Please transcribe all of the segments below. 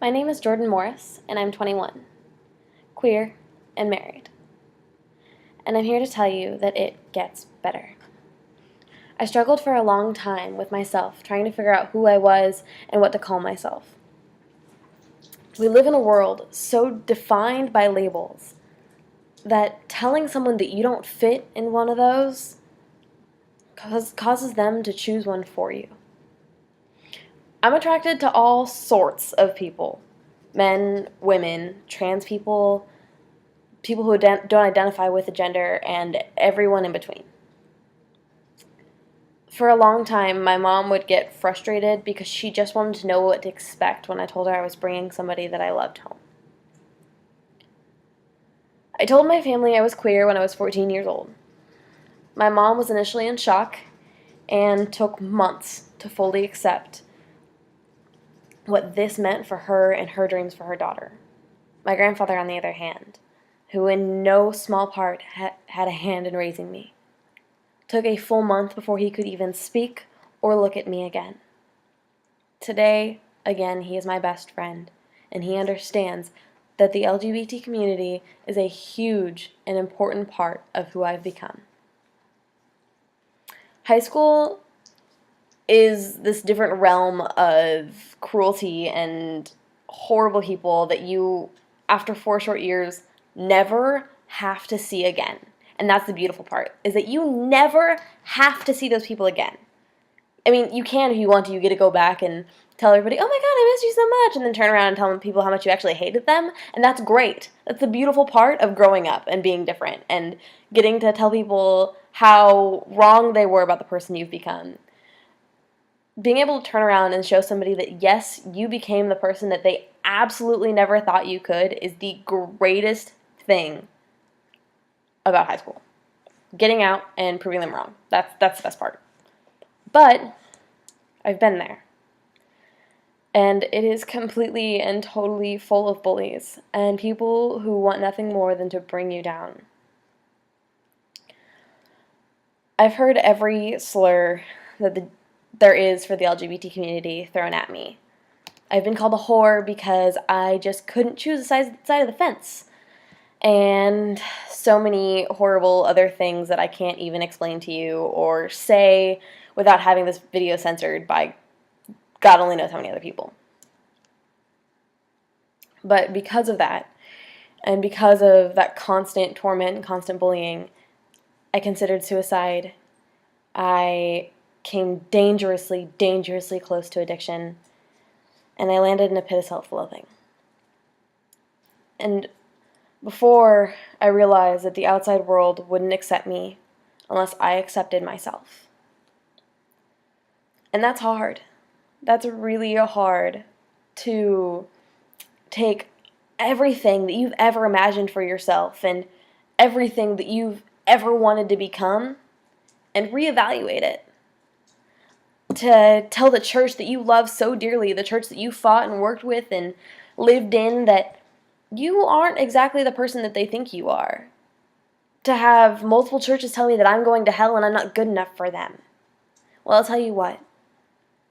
My name is Jordan Morris, and I'm 21, queer, and married. And I'm here to tell you that it gets better. I struggled for a long time with myself, trying to figure out who I was and what to call myself. We live in a world so defined by labels that telling someone that you don't fit in one of those causes them to choose one for you. I'm attracted to all sorts of people. Men, women, trans people, people who don't identify with a gender, and everyone in between. For a long time, my mom would get frustrated because she just wanted to know what to expect when I told her I was bringing somebody that I loved home. I told my family I was queer when I was 14 years old. My mom was initially in shock and took months to fully accept what this meant for her and her dreams for her daughter. My grandfather, on the other hand, who in no small part had a hand in raising me, took a full month before he could even speak or look at me again. Today, again, he is my best friend, and he understands that the LGBT community is a huge and important part of who I've become. High school is this different realm of cruelty and horrible people that you, after 4 short years, never have to see again. And that's the beautiful part, is that you never have to see those people again. I mean, you can if you want to. You get to go back and tell everybody, oh my God, I miss you so much, and then turn around and tell people how much you actually hated them, and that's great. That's the beautiful part of growing up and being different and getting to tell people how wrong they were about the person you've become. Being able to turn around and show somebody that, yes, you became the person that they absolutely never thought you could is the greatest thing about high school. Getting out and proving them wrong. That's the best part. But I've been there. And it is completely and totally full of bullies and people who want nothing more than to bring you down. I've heard every slur that there is for the LGBT community thrown at me. I've been called a whore because I just couldn't choose a side of the fence. And so many horrible other things that I can't even explain to you or say without having this video censored by God only knows how many other people. But because of that, and because of that constant torment and constant bullying, I considered suicide. I came dangerously, dangerously close to addiction, and I landed in a pit of self-loathing. And before I realized that the outside world wouldn't accept me unless I accepted myself. And that's hard. That's really hard to take everything that you've ever imagined for yourself and everything that you've ever wanted to become and reevaluate it. To tell the church that you love so dearly, the church that you fought and worked with and lived in, that you aren't exactly the person that they think you are. To have multiple churches tell me that I'm going to hell and I'm not good enough for them. Well, I'll tell you what.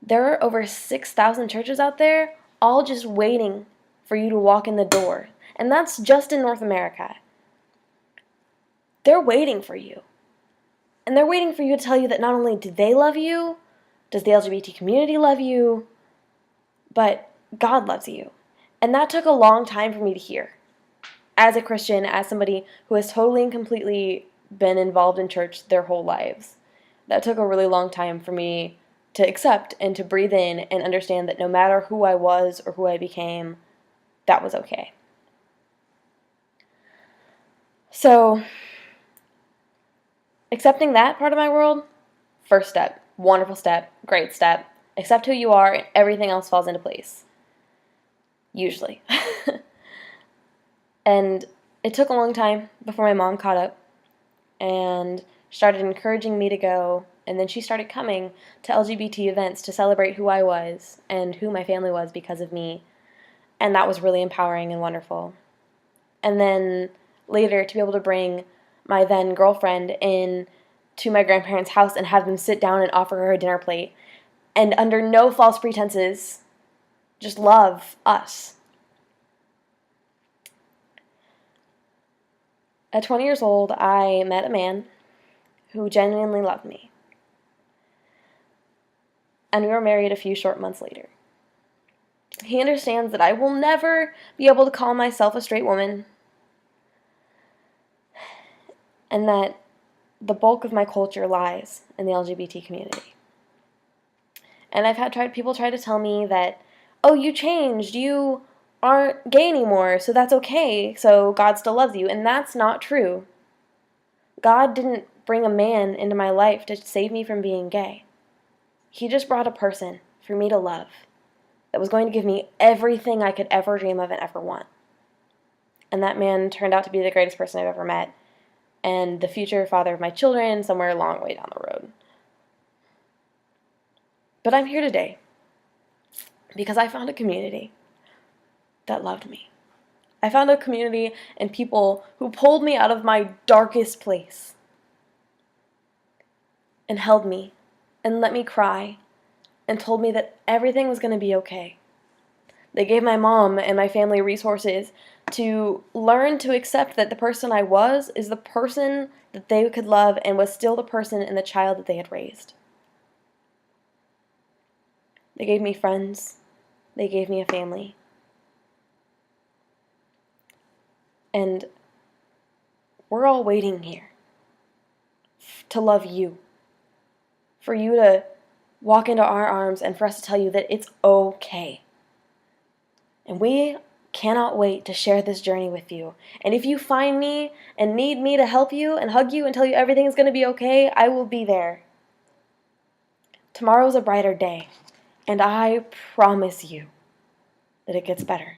There are over 6,000 churches out there, all just waiting for you to walk in the door. And that's just in North America. They're waiting for you. And they're waiting for you to tell you that not only do they love you, does the LGBT community love you, but God loves you. And that took a long time for me to hear. As a Christian, as somebody who has totally and completely been involved in church their whole lives, that took a really long time for me to accept and to breathe in and understand that no matter who I was or who I became, that was okay. So, accepting that part of my world, first step, wonderful step, great step. Accept who you are and everything else falls into place. Usually. And it took a long time before my mom caught up and started encouraging me to go, and then she started coming to LGBT events to celebrate who I was and who my family was because of me, and that was really empowering and wonderful. And then later to be able to bring my then girlfriend in to my grandparents' house and have them sit down and offer her a dinner plate, and under no false pretenses, just love us At 20 years old, I met a man who genuinely loved me. And we were married a few short months later. He understands that I will never be able to call myself a straight woman, and that the bulk of my culture lies in the LGBT community. And I've had people try to tell me that, oh, you changed, you aren't gay anymore, so that's okay, so God still loves you. And that's not true. God didn't bring a man into my life to save me from being gay. He just brought a person for me to love that was going to give me everything I could ever dream of and ever want. And that man turned out to be the greatest person I've ever met, and the future father of my children somewhere a long way down the road. But I'm here today because I found a community that loved me. I found a community and people who pulled me out of my darkest place and held me and let me cry and told me that everything was going to be okay. They gave my mom and my family resources to learn to accept that the person I was is the person that they could love and was still the person and the child that they had raised. They gave me friends. They gave me a family. And we're all waiting here to love you. For you to walk into our arms and for us to tell you that it's okay. And we cannot wait to share this journey with you. And if you find me and need me to help you and hug you and tell you everything is going to be okay, I will be there. Tomorrow's a brighter day. And I promise you that it gets better.